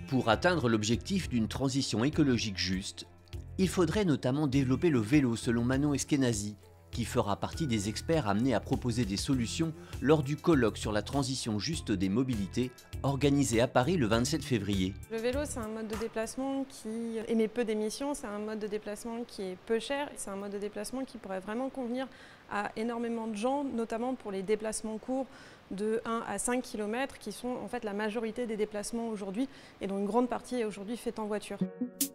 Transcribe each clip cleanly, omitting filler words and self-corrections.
Pour atteindre l'objectif d'une transition écologique juste, il faudrait notamment développer le vélo selon Manon Eskenazi, qui fera partie des experts amenés à proposer des solutions lors du colloque sur la transition juste des mobilités organisé à Paris le 27 février. Le vélo, c'est un mode de déplacement qui émet peu d'émissions, c'est un mode de déplacement qui est peu cher, c'est un mode de déplacement qui pourrait vraiment convenir à énormément de gens, notamment pour les déplacements courts de 1 à 5 km qui sont en fait la majorité des déplacements aujourd'hui et dont une grande partie est aujourd'hui faite en voiture.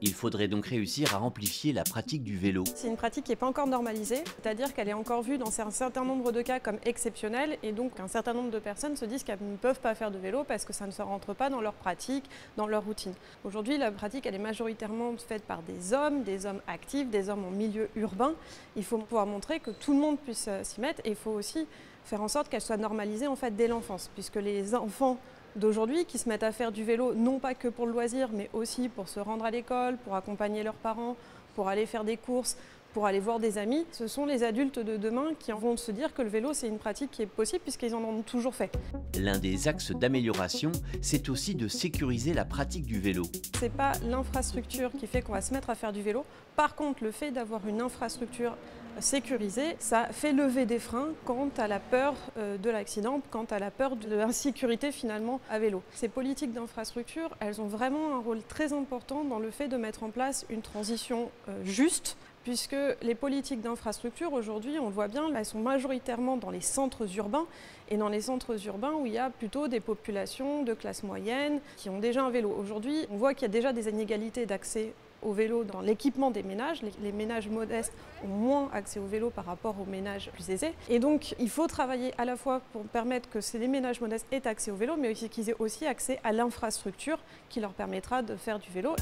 Il faudrait donc réussir à amplifier la pratique du vélo. C'est une pratique qui n'est pas encore normalisée, c'est-à-dire qu'elle est encore vue dans un certain nombre de cas comme exceptionnelle et donc un certain nombre de personnes se disent qu'elles ne peuvent pas faire de vélo parce que ça ne se rentre pas dans leur pratique, dans leur routine. Aujourd'hui, la pratique elle est majoritairement faite par des hommes actifs, des hommes en milieu urbain. Il faut pouvoir montrer que tout le monde puisse s'y mettre et il faut aussi faire en sorte qu'elle soit normalisée en fait dès l'enfance, puisque les enfants d'aujourd'hui qui se mettent à faire du vélo, non pas que pour le loisir, mais aussi pour se rendre à l'école, pour accompagner leurs parents, pour aller faire des courses, pour aller voir des amis, ce sont les adultes de demain qui vont se dire que le vélo c'est une pratique qui est possible puisqu'ils en ont toujours fait. L'un des axes d'amélioration, c'est aussi de sécuriser la pratique du vélo. C'est pas l'infrastructure qui fait qu'on va se mettre à faire du vélo. Par contre, le fait d'avoir une infrastructure sécurisée, ça fait lever des freins quant à la peur de l'accident, quant à la peur de l'insécurité finalement à vélo. Ces politiques d'infrastructure, elles ont vraiment un rôle très important dans le fait de mettre en place une transition juste, puisque les politiques d'infrastructure aujourd'hui, on le voit bien, elles sont majoritairement dans les centres urbains et dans les centres urbains où il y a plutôt des populations de classe moyenne qui ont déjà un vélo. Aujourd'hui, on voit qu'il y a déjà des inégalités d'accès au vélo dans l'équipement des ménages. Les ménages modestes ont moins accès au vélo par rapport aux ménages plus aisés. Et donc, il faut travailler à la fois pour permettre que les ménages modestes aient accès au vélo, mais aussi qu'ils aient aussi accès à l'infrastructure qui leur permettra de faire du vélo.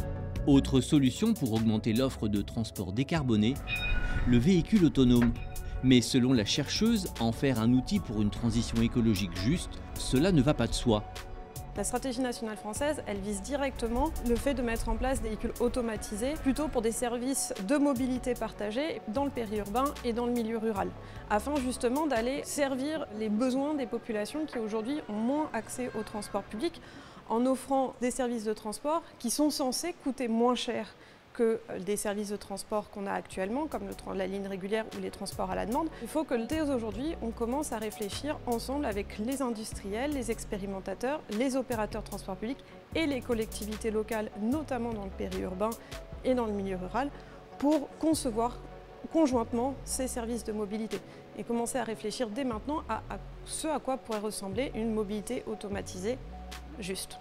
Autre solution pour augmenter l'offre de transport décarboné, le véhicule autonome. Mais selon la chercheuse, en faire un outil pour une transition écologique juste, cela ne va pas de soi. La stratégie nationale française, elle vise directement le fait de mettre en place des véhicules automatisés, plutôt pour des services de mobilité partagée dans le périurbain et dans le milieu rural, afin justement d'aller servir les besoins des populations qui aujourd'hui ont moins accès au transport public, en offrant des services de transport qui sont censés coûter moins cher que des services de transport qu'on a actuellement, comme la ligne régulière ou les transports à la demande. Il faut que dès aujourd'hui, on commence à réfléchir ensemble avec les industriels, les expérimentateurs, les opérateurs de transport public et les collectivités locales, notamment dans le périurbain et dans le milieu rural, pour concevoir conjointement ces services de mobilité et commencer à réfléchir dès maintenant à ce à quoi pourrait ressembler une mobilité automatisée juste.